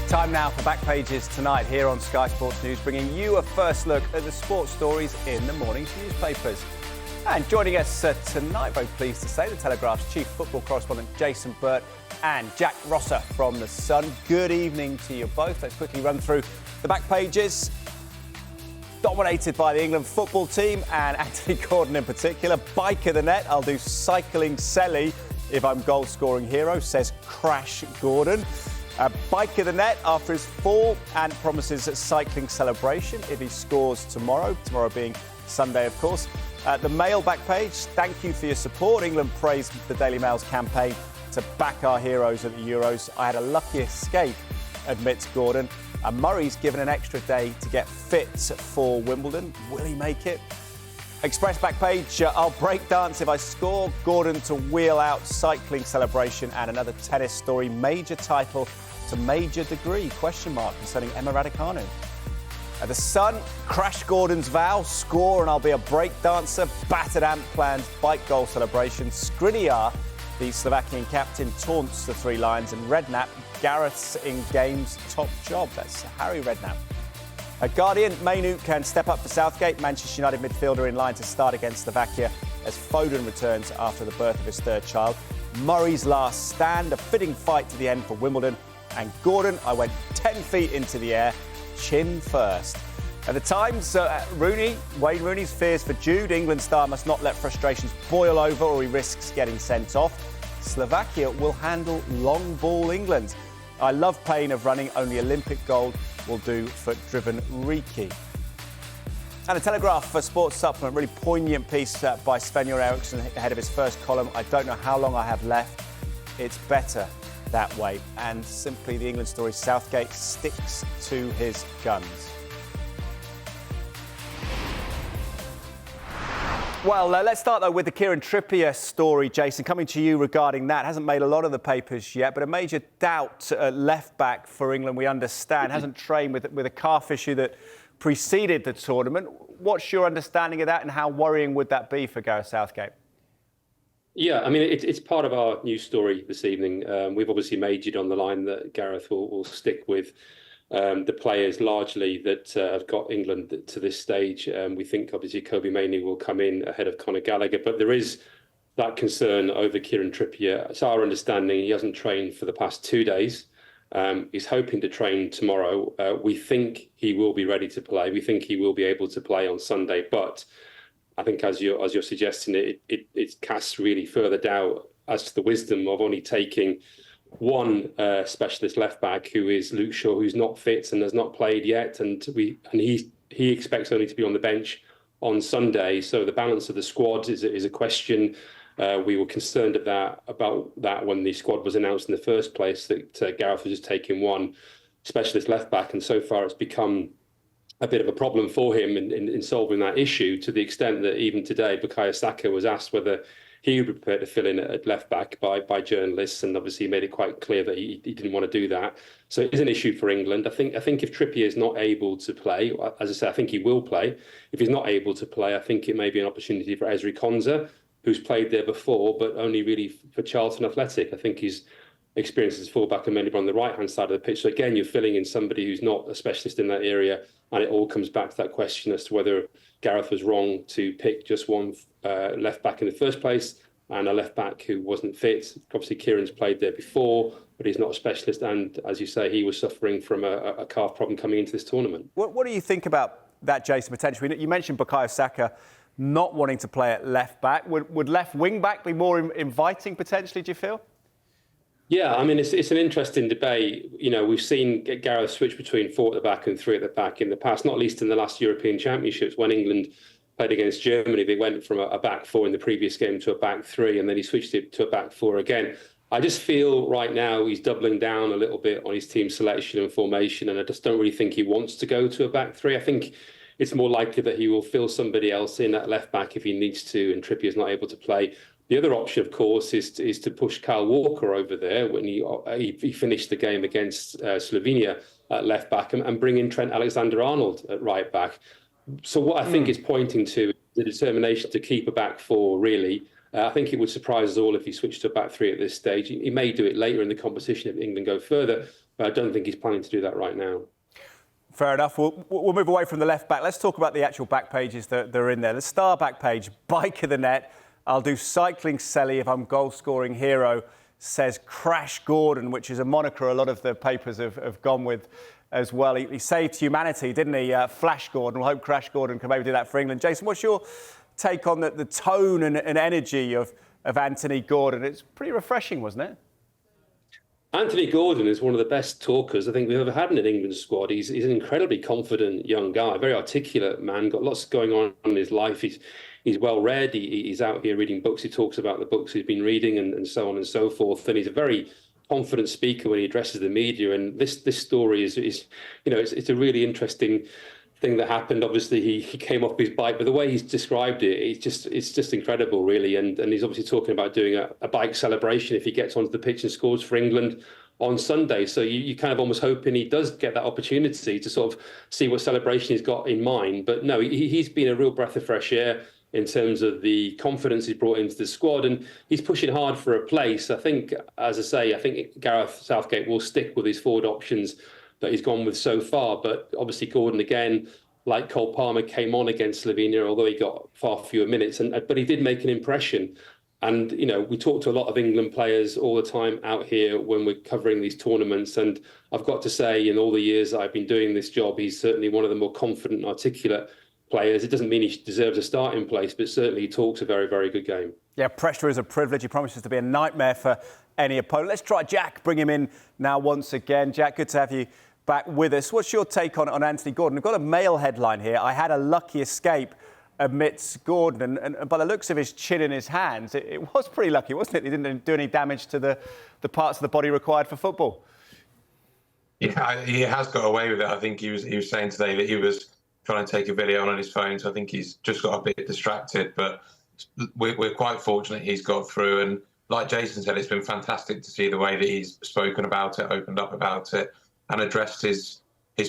Time now for Back Pages tonight here on Sky Sports News, bringing you a first look at the sports stories in the morning's newspapers. And joining us tonight, very pleased to say, the Telegraph's chief football correspondent Jason Burt and Jack Rosser from The Sun. Good evening to you both. Let's quickly run through the Back Pages. Dominated by the England football team and Anthony Gordon in particular. Bike of the net, I'll do cycling Selly if I'm goal-scoring hero, says Crash Gordon. Bike of the net after his fall and promises a cycling celebration if he scores tomorrow being Sunday, of course. The Mail back page, thank you for your support. England praised the Daily Mail's campaign to back our heroes at the Euros. I had a lucky escape, admits Gordon. And Murray's given an extra day to get fit for Wimbledon. Will he make it? Express back page, I'll break dance if I score. Gordon to wheel out cycling celebration and another tennis story. Major title to major degree, concerning Emma Raducanu. The Sun, Crash Gordon's vow, score and I'll be a break dancer. Battered Ant plans bike goal celebration. Skriniar, the Slovakian captain, taunts the Three Lions. And Redknapp, Gareth's in game's top job. That's Harry Redknapp. Guardian, Mainu can step up for Southgate. Manchester United midfielder in line to start against Slovakia as Foden returns after the birth of his third child. Murray's last stand, a fitting fight to the end for Wimbledon. And Gordon, I went 10 feet into the air, chin first. At the Times, Wayne Rooney's fears for Jude. England star must not let frustrations boil over or he risks getting sent off. Slovakia will handle long ball England. I love pain of running, only Olympic gold will do for driven Riki. And the Telegraph for Sports Supplement, really poignant piece by Sven-Göran Eriksson ahead of his first column. I don't know how long I have left. It's better that way. And simply the England story, Southgate sticks to his guns. Well, let's start, though, with the Kieran Trippier story, Jason. Coming to you regarding that. Hasn't made a lot of the papers yet, but a major doubt at left-back for England, we understand. Hasn't trained with a calf issue that preceded the tournament. What's your understanding of that and how worrying would that be for Gareth Southgate? Yeah, I mean, it's part of our news story this evening. We've obviously majored on the line that Gareth will stick with the players largely that have got England to this stage. We think obviously Kobe Mainoo will come in ahead of Conor Gallagher, but there is that concern over Kieran Trippier. It's our understanding he hasn't trained for the past 2 days. He's hoping to train tomorrow. We think he will be ready to play. We think he will be able to play on Sunday, but I think as you're suggesting, it casts really further doubt as to the wisdom of only taking one specialist left back, who is Luke Shaw, who's not fit and has not played yet, and he expects only to be on the bench on Sunday. So the balance of the squad is a question. We were concerned about that when the squad was announced in the first place, that Gareth was just taking one specialist left back, and so far it's become a bit of a problem for him in solving that issue, to the extent that even today Bukayo Saka was asked whether he would be prepared to fill in at left back by journalists, and obviously made it quite clear that he didn't want to do that. So it is an issue for England. I think if Trippier is not able to play, as I say, I think he will play. If he's not able to play, I think it may be an opportunity for Ezri Konsa, who's played there before, but only really for Charlton Athletic. I think he's experienced as fullback and mainly on the right-hand side of the pitch. So again, you're filling in somebody who's not a specialist in that area, and it all comes back to that question as to whether Gareth was wrong to pick just one left back in the first place, and a left back who wasn't fit. Obviously, Kieran's played there before, but he's not a specialist. And as you say, he was suffering from a calf problem coming into this tournament. What do you think about that, Jason, potentially? You mentioned Bukayo Saka not wanting to play at left back. Would left wing back be more inviting, potentially, do you feel? Yeah, I mean, it's an interesting debate. You know, we've seen Gareth switch between 4 at the back and 3 at the back in the past, not least in the last European Championships when England played against Germany. They went from a back 4 in the previous game to a back 3, and then he switched it to a back 4 again. I just feel right now he's doubling down a little bit on his team selection and formation, and I just don't really think he wants to go to a back 3. I think it's more likely that he will fill somebody else in at left back if he needs to, and Trippier's not able to play. The other option, of course, is to push Kyle Walker over there when he finished the game against Slovenia at left back, and bring in Trent Alexander-Arnold at right back. So what I think is pointing to the determination to keep a back 4, really, I think it would surprise us all if he switched to a back three at this stage. He may do it later in the competition if England go further, but I don't think he's planning to do that right now. Fair enough. We'll move away from the left back. Let's talk about the actual back pages that are in there. The star back page, bike of the net. I'll do cycling Selly if I'm goal scoring hero, says Crash Gordon, which is a moniker a lot of the papers have gone with as well. He saved humanity, didn't he? Flash Gordon. We'll hope Crash Gordon can maybe do that for England. Jason, what's your take on the tone and energy of Anthony Gordon? It's pretty refreshing, wasn't it? Anthony Gordon is one of the best talkers I think we've ever had in an England squad. He's an incredibly confident young guy, very articulate man, got lots going on in his life. He's well read. He's out here reading books. He talks about the books he's been reading and so on and so forth. And he's a very confident speaker when he addresses the media. And this story is it's a really interesting thing that happened. Obviously, he came off his bike, but the way he's described it, it's just incredible, really. And he's obviously talking about doing a bike celebration if he gets onto the pitch and scores for England on Sunday. So you kind of almost hoping he does get that opportunity to sort of see what celebration he's got in mind. But no, he's been a real breath of fresh air in terms of the confidence he's brought into the squad, and he's pushing hard for a place. I think, as I say, I think Gareth Southgate will stick with his forward options that he's gone with so far. But obviously Gordon, again, like Cole Palmer, came on against Slovenia, although he got far fewer minutes, but he did make an impression. And, we talk to a lot of England players all the time out here when we're covering these tournaments. And I've got to say, in all the years I've been doing this job, he's certainly one of the more confident and articulate players. It doesn't mean he deserves a starting place, but certainly he talks a very, very good game. Yeah, pressure is a privilege. He promises to be a nightmare for any opponent. Let's try Jack, bring him in now once again. Jack, good to have you back with us. What's your take on Anthony Gordon? I've got a Mail headline here. I had a lucky escape amidst Gordon, and by the looks of his chin in his hands, it was pretty lucky, wasn't it? He didn't do any damage to the parts of the body required for football. Yeah, he has got away with it. I think he was saying today that he was trying to take a video on his phone, so I think he's just got a bit distracted. But we're quite fortunate he's got through. And like Jason said, it's been fantastic to see the way that he's spoken about it, opened up about it, and addressed his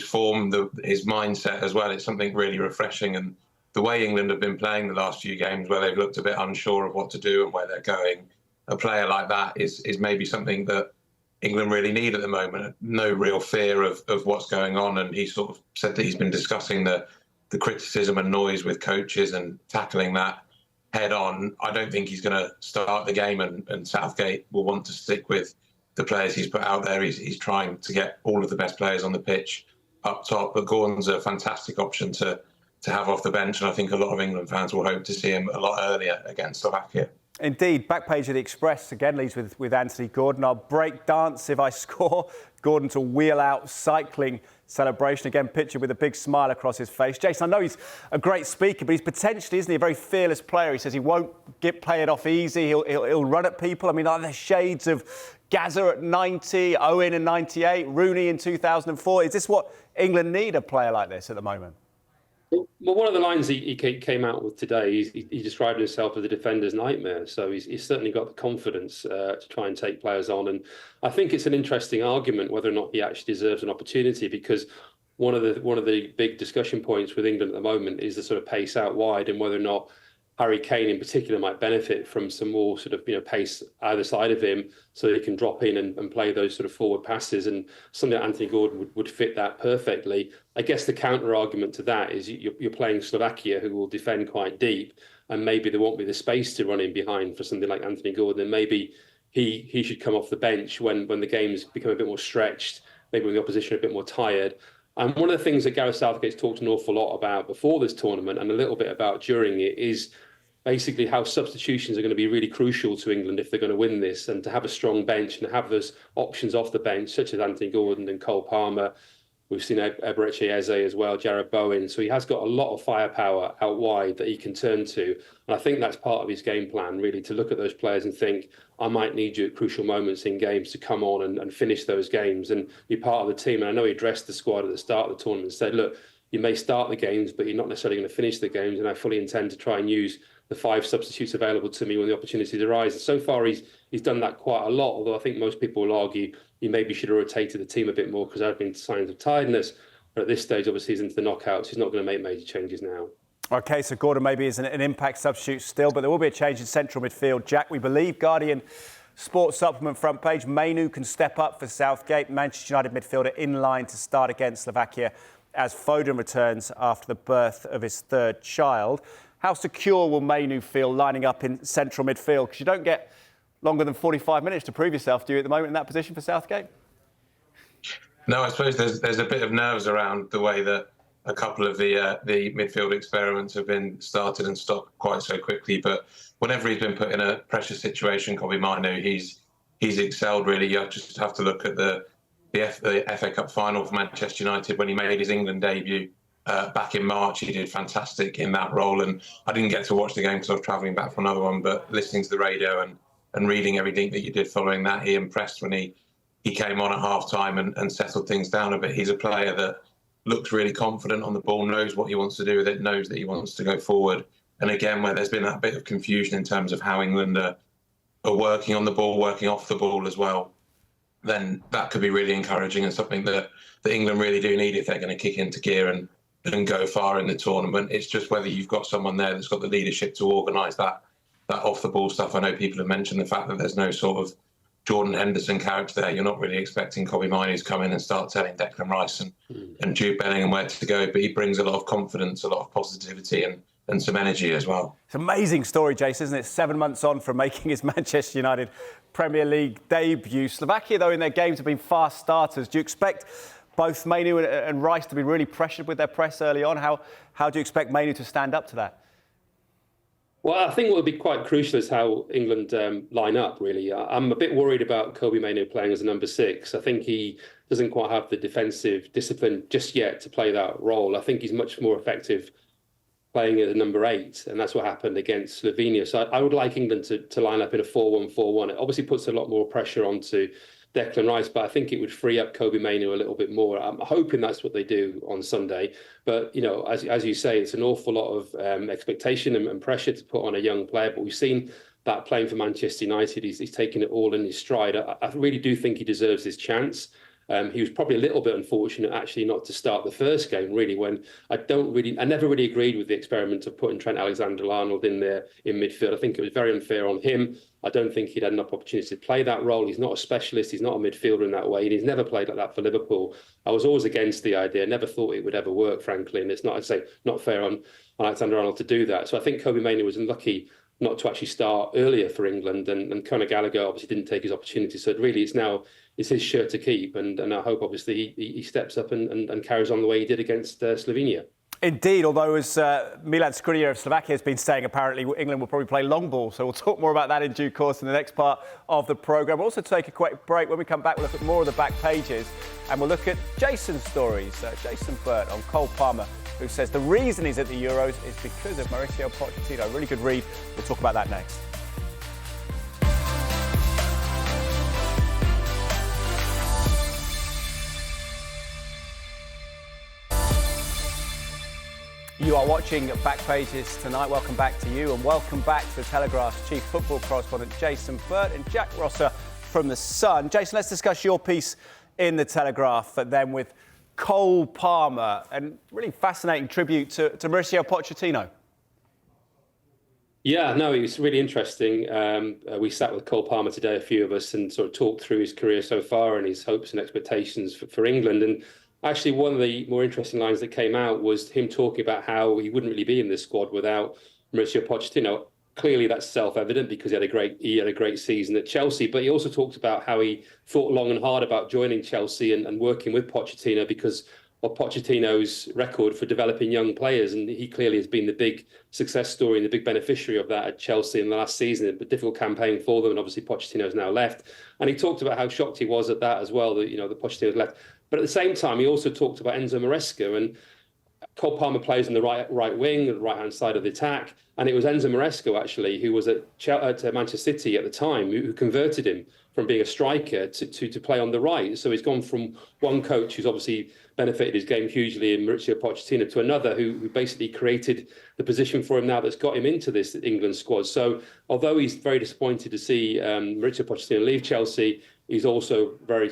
form, his mindset as well. It's something really refreshing. And the way England have been playing the last few games, where they've looked a bit unsure of what to do and where they're going, a player like that is maybe something that England really need at the moment. No real fear of what's going on. And he sort of said that he's been discussing the criticism and noise with coaches and tackling that head on. I don't think he's going to start the game, and Southgate will want to stick with the players he's put out there. He's trying to get all of the best players on the pitch up top. But Gordon's a fantastic option to have off the bench. And I think a lot of England fans will hope to see him a lot earlier against Slovakia. Indeed, back page of the Express again leads with Anthony Gordon. I'll break dance if I score. Gordon to wheel out cycling celebration. Again, pictured with a big smile across his face. Jason, I know he's a great speaker, but he's potentially, isn't he, a very fearless player. He says he won't play it off easy. He'll run at people. I mean, are there shades of Gazza at 90, Owen in 98, Rooney in 2004? Is this what England need, a player like this at the moment? Well, one of the lines he came out with today, he described himself as a defender's nightmare. So he's certainly got the confidence to try and take players on. And I think it's an interesting argument whether or not he actually deserves an opportunity, because one of the big discussion points with England at the moment is the sort of pace out wide, and whether or not Harry Kane in particular might benefit from some more sort of pace either side of him, so he can drop in and play those sort of forward passes. And something that Anthony Gordon would fit that perfectly. I guess the counter argument to that is you're playing Slovakia, who will defend quite deep, and maybe there won't be the space to run in behind for something like Anthony Gordon. And maybe he should come off the bench when the games become a bit more stretched, maybe when the opposition are a bit more tired. And one of the things that Gareth Southgate's talked an awful lot about before this tournament, and a little bit about during it, is basically how substitutions are going to be really crucial to England if they're going to win this, and to have a strong bench and have those options off the bench, such as Anthony Gordon and Cole Palmer. We've seen Eberechi Eze as well, Jared Bowen. So he has got a lot of firepower out wide that he can turn to. And I think that's part of his game plan, really, to look at those players and think, I might need you at crucial moments in games to come on and finish those games and be part of the team. And I know he addressed the squad at the start of the tournament and said, look, you may start the games, but you're not necessarily going to finish the games. And I fully intend to try and use the 5 substitutes available to me when the opportunities arise. And so far, he's done that quite a lot, although I think most people will argue he maybe should have rotated the team a bit more because there have been signs of tiredness. But at this stage, obviously, he's into the knockouts. He's not going to make major changes now. OK, so Gordon maybe is an impact substitute still, but there will be a change in central midfield. Jack, we believe Guardian Sports Supplement front page, Mainu can step up for Southgate. Manchester United midfielder in line to start against Slovakia as Foden returns after the birth of his third child. How secure will Mainu feel lining up in central midfield? Because you don't get longer than 45 minutes to prove yourself, do you, at the moment in that position for Southgate? No, I suppose there's a bit of nerves around the way that a couple of the midfield experiments have been started and stopped quite so quickly. But whenever he's been put in a pressure situation, Kobbie Mainoo, he's excelled really. You just have to look at the FA Cup final for Manchester United when he made his England debut back in March. He did fantastic in that role, and I didn't get to watch the game because I was travelling back from another one. But listening to the radio and reading everything that you did following that, he impressed when he came on at half time and settled things down a bit. He's a player that looks really confident on the ball, knows what he wants to do with it, knows that he wants to go forward. And again, where there's been that bit of confusion in terms of how England are working on the ball, working off the ball as well, then that could be really encouraging and something that England really do need if they're going to kick into gear and go far in the tournament. It's just whether you've got someone there that's got the leadership to organise that off the ball stuff. I know people have mentioned the fact that there's no sort of Jordan Henderson character there. You're not really expecting Kobbie Mainoo to come in and start telling Declan Rice and Jude Bellingham where to go, but he brings a lot of confidence, a lot of positivity and some energy as well. It's an amazing story, Jason, isn't it? 7 months on from making his Manchester United Premier League debut. Slovakia, though, in their games have been fast starters. Do you expect both Mainoo and Rice to be really pressured with their press early on? How do you expect Mainoo to stand up to that? Well, I think what would be quite crucial is how England line up, really. I'm a bit worried about Kobbie Mainoo playing as a number 6. I think he doesn't quite have the defensive discipline just yet to play that role. I think he's much more effective playing as a number 8, and that's what happened against Slovenia. So I would like England to line up in a 4-1-4-1. It obviously puts a lot more pressure onto Declan Rice, but I think it would free up Kobbie Mainoo a little bit more. I'm hoping that's what they do on Sunday. But, you know, as you say, it's an awful lot of expectation and pressure to put on a young player. But we've seen that playing for Manchester United. He's taken it all in his stride. I really do think he deserves his chance. He was probably a little bit unfortunate actually not to start the first game, really, when I never really agreed with the experiment of putting Trent Alexander-Arnold in there in midfield. I think it was very unfair on him. I don't think he'd had enough opportunity to play that role. He's not a specialist. He's not a midfielder in that way. And he's never played like that for Liverpool. I was always against the idea. Never thought it would ever work, frankly. And it's not, I'd say, not fair on Alexander-Arnold to do that. So I think Kobbie Mainoo was unlucky not to actually start earlier for England. And Conor Gallagher obviously didn't take his opportunity. So really, it's his shirt to keep. And I hope, obviously, he steps up and carries on the way he did against Slovenia. Indeed, although as Milan Skriniar of Slovakia has been saying, apparently England will probably play long ball. So we'll talk more about that in due course in the next part of the programme. We'll also take a quick break. When we come back, we'll look at more of the back pages and we'll look at Jason's stories. Jason Burt on Cole Palmer, who says the reason he's at the Euros is because of Mauricio Pochettino. Really good read. We'll talk about that next. You are watching Back Pages tonight. Welcome back to you and welcome back to the Telegraph's chief football correspondent, Jason Burt, and Jack Rosser from The Sun. Jason, let's discuss your piece in the Telegraph then with Cole Palmer, and really fascinating tribute to Mauricio Pochettino. Yeah, no, it was really interesting. We sat with Cole Palmer today, a few of us, and sort of talked through his career so far and his hopes and expectations for England. And actually, one of the more interesting lines that came out was him talking about how he wouldn't really be in this squad without Mauricio Pochettino. Clearly, that's self-evident because he had a great season at Chelsea. But he also talked about how he thought long and hard about joining Chelsea and working with Pochettino because of Pochettino's record for developing young players. And he clearly has been the big success story and the big beneficiary of that at Chelsea in the last season. A difficult campaign for them, and obviously Pochettino's now left. And he talked about how shocked he was at that as well, that the Pochettino's left. But at the same time, he also talked about Enzo Maresca, and Cole Palmer plays on the right wing, the right-hand side of the attack. And it was Enzo Maresca, actually, who was at Manchester City at the time, who converted him from being a striker to play on the right. So he's gone from one coach who's obviously benefited his game hugely in Mauricio Pochettino to another who basically created the position for him now that's got him into this England squad. So although he's very disappointed to see Mauricio Pochettino leave Chelsea, he's also very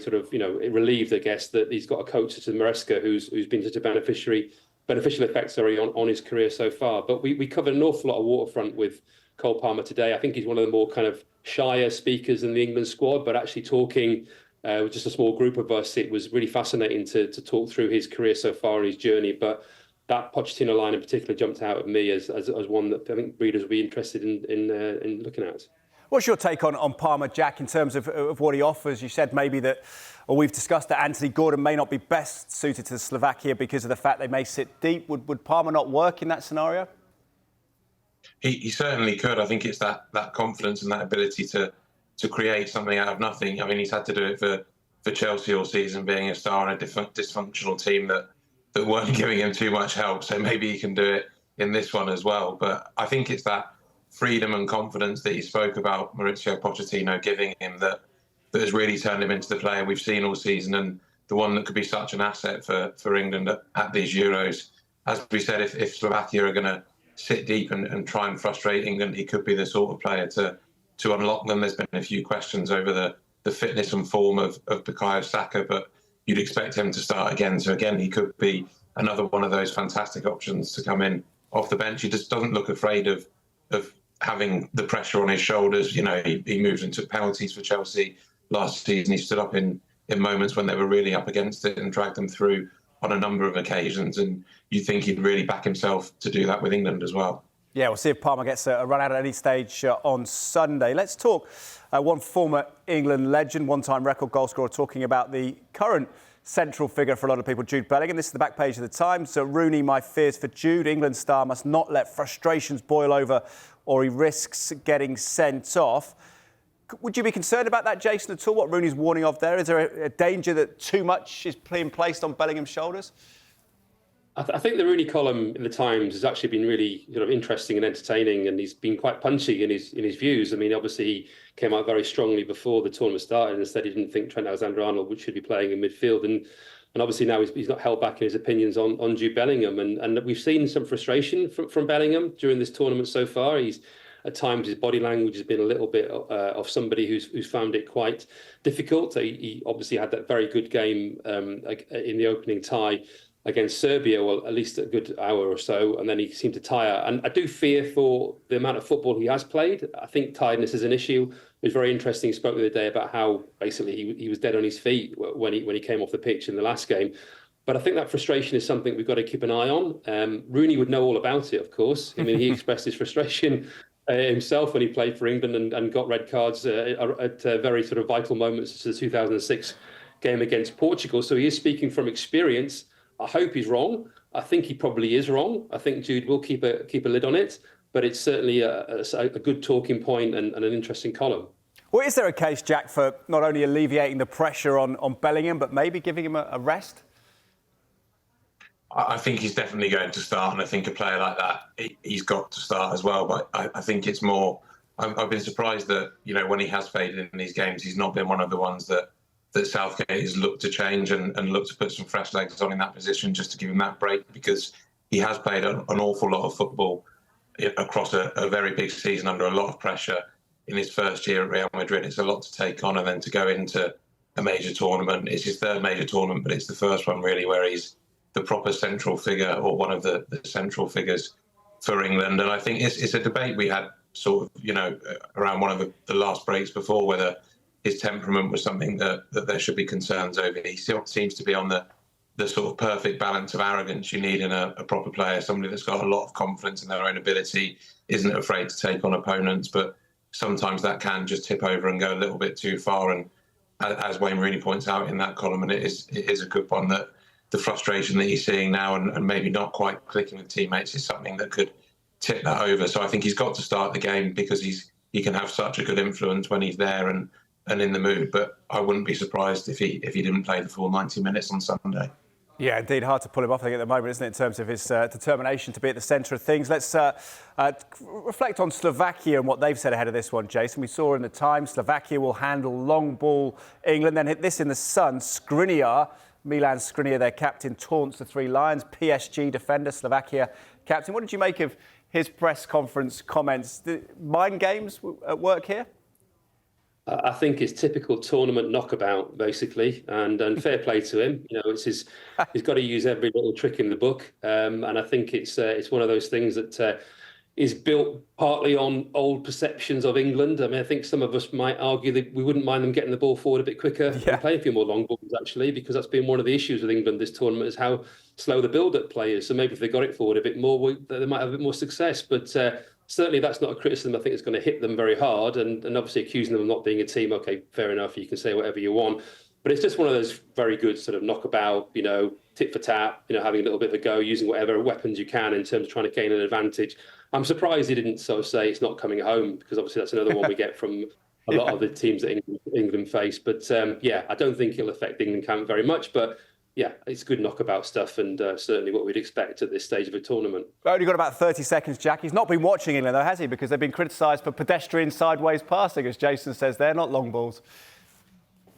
relieved, I guess, that he's got a coach such as Maresca who's been such a beneficiary beneficial effects, sorry, on his career so far. But we covered an awful lot of waterfront with Cole Palmer today. I think he's one of the more kind of shyer speakers in the England squad, but actually talking with just a small group of us, it was really fascinating to talk through his career so far and his journey. But that Pochettino line in particular jumped out at me as one that I think readers will be interested in looking at. What's your take on Palmer, Jack, in terms of what he offers? You said maybe that, or we've discussed that Anthony Gordon may not be best suited to Slovakia because of the fact they may sit deep. Would Palmer not work in that scenario? He certainly could. I think it's that confidence and that ability to create something out of nothing. I mean, he's had to do it for Chelsea all season, being a star in a dysfunctional team that weren't giving him too much help. So maybe he can do it in this one as well. But I think it's that freedom and confidence that he spoke about, Mauricio Pochettino giving him, that has really turned him into the player we've seen all season, and the one that could be such an asset for England at these Euros. As we said, if Slovakia are going to sit deep and try and frustrate England, he could be the sort of player to unlock them. There's been a few questions over the fitness and form of Bukayo Saka, but you'd expect him to start again. So again, he could be another one of those fantastic options to come in off the bench. He just doesn't look afraid of having the pressure on his shoulders. You know, he moved and took penalties for Chelsea last season. He stood up in moments when they were really up against it and dragged them through on a number of occasions. And you think he'd really back himself to do that with England as well. Yeah, we'll see if Palmer gets a run out at any stage on Sunday. Let's talk one former England legend, one-time record goalscorer, talking about the current central figure for a lot of people, Jude Bellingham. This is the back page of the Times. So Rooney, my fears for Jude. England star must not let frustrations boil over or he risks getting sent off. Would you be concerned about that, Jason, at all? What Rooney's warning of there? Is there a danger that too much is being placed on Bellingham's shoulders? I think the Rooney column in the Times has actually been really sort of interesting and entertaining, and he's been quite punchy in his views. I mean, obviously he came out very strongly before the tournament started and said he didn't think Trent Alexander-Arnold should be playing in midfield, and obviously now he's not held back in his opinions on Jude Bellingham, and we've seen some frustration from Bellingham during this tournament so far. He's at times his body language has been a little bit of somebody who's found it quite difficult. He obviously had that very good game in the opening tie against Serbia, well, at least a good hour or so, and then he seemed to tire. And I do fear for the amount of football he has played. I think tiredness is an issue. It was very interesting. He spoke the other day about how basically he was dead on his feet when he came off the pitch in the last game. But I think that frustration is something we've got to keep an eye on. Rooney would know all about it, of course. I mean, he expressed his frustration himself when he played for England and got red cards at very sort of vital moments, such as the 2006 game against Portugal. So he is speaking from experience. I hope he's wrong. I think he probably is wrong. I think Jude will keep a lid on it, but it's certainly a good talking point and an interesting column. Well, is there a case, Jack, for not only alleviating the pressure on Bellingham, but maybe giving him a rest? I think he's definitely going to start, and I think a player like that, he's got to start as well. But I think it's more. I've been surprised that, you know, when he has faded in these games, he's not been one of the ones that Southgate has looked to change and looked to put some fresh legs on in that position just to give him that break, because he has played an awful lot of football across a very big season under a lot of pressure in his first year at Real Madrid. It's a lot to take on, and then to go into a major tournament. It's his third major tournament, but it's the first one really where he's the proper central figure, or one of the central figures for England. And I think it's a debate we had sort of, you know, around one of the last breaks before, whether his temperament was something that there should be concerns over. He still seems to be on the sort of perfect balance of arrogance you need in a proper player, somebody that's got a lot of confidence in their own ability, isn't afraid to take on opponents, but sometimes that can just tip over and go a little bit too far. And as Wayne Rooney points out in that column, and it is a good one, that the frustration that he's seeing now and maybe not quite clicking with teammates is something that could tip that over. So I think he's got to start the game, because he can have such a good influence when he's there and in the mood. But I wouldn't be surprised if he didn't play the full 90 minutes on Sunday. Yeah, indeed, hard to pull him off, I think, at the moment, isn't it, in terms of his determination to be at the centre of things. Let's reflect on Slovakia and what they've said ahead of this one, Jason. We saw in the Times, Slovakia will handle long ball England, then hit this in the Sun. Milan Skriniar, their captain, taunts the Three Lions. PSG defender, Slovakia captain. What did you make of his press conference comments? Mind games at work here? I think it's typical tournament knockabout, basically, and fair play to him. He's got to use every little trick in the book, and I think it's one of those things that is built partly on old perceptions of England. I mean, I think some of us might argue that we wouldn't mind them getting the ball forward a bit quicker and playing a few more long balls, actually, because that's been one of the issues with England this tournament is how slow the build-up play is. So maybe if they got it forward a bit more, they might have a bit more success. But certainly that's not a criticism I think it's going to hit them very hard. And obviously accusing them of not being a team, okay, fair enough, you can say whatever you want. But it's just one of those very good sort of knockabout, tit for tat, having a little bit of a go, using whatever weapons you can in terms of trying to gain an advantage. I'm surprised he didn't sort of say it's not coming home, because obviously that's another one we get from a lot of the teams that England face. But I don't think it'll affect England camp very much. But yeah, it's good knockabout stuff, and certainly what we'd expect at this stage of a tournament. We've only got about 30 seconds, Jack. He's not been watching England, though, has he? Because they've been criticised for pedestrian sideways passing, as Jason says. They're not long balls.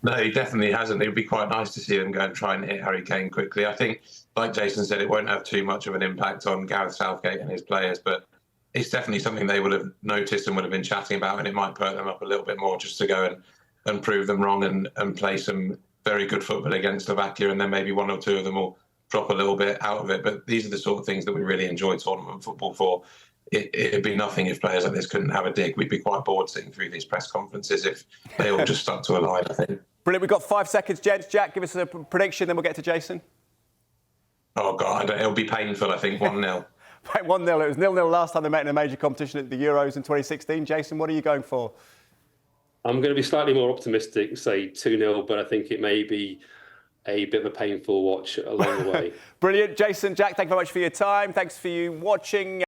No, he definitely hasn't. It would be quite nice to see them go and try and hit Harry Kane quickly. I think, like Jason said, it won't have too much of an impact on Gareth Southgate and his players, but it's definitely something they would have noticed and would have been chatting about, and it might perk them up a little bit more just to go and prove them wrong and play some very good football against Slovakia, and then maybe one or two of them will drop a little bit out of it. But these are the sort of things that we really enjoy tournament football for. It'd be nothing if players like this couldn't have a dig. We'd be quite bored sitting through these press conferences if they all just stuck to a line, I think. Brilliant. We've got 5 seconds, gents. Jack, give us a prediction, then we'll get to Jason. Oh, God, it'll be painful, I think, 1-0. 1-0. It was 0-0 last time they met in a major competition at the Euros in 2016. Jason, what are you going for? I'm going to be slightly more optimistic, say 2-0, but I think it may be a bit of a painful watch along the way. Brilliant. Jason, Jack, thank you very much for your time. Thanks for you watching.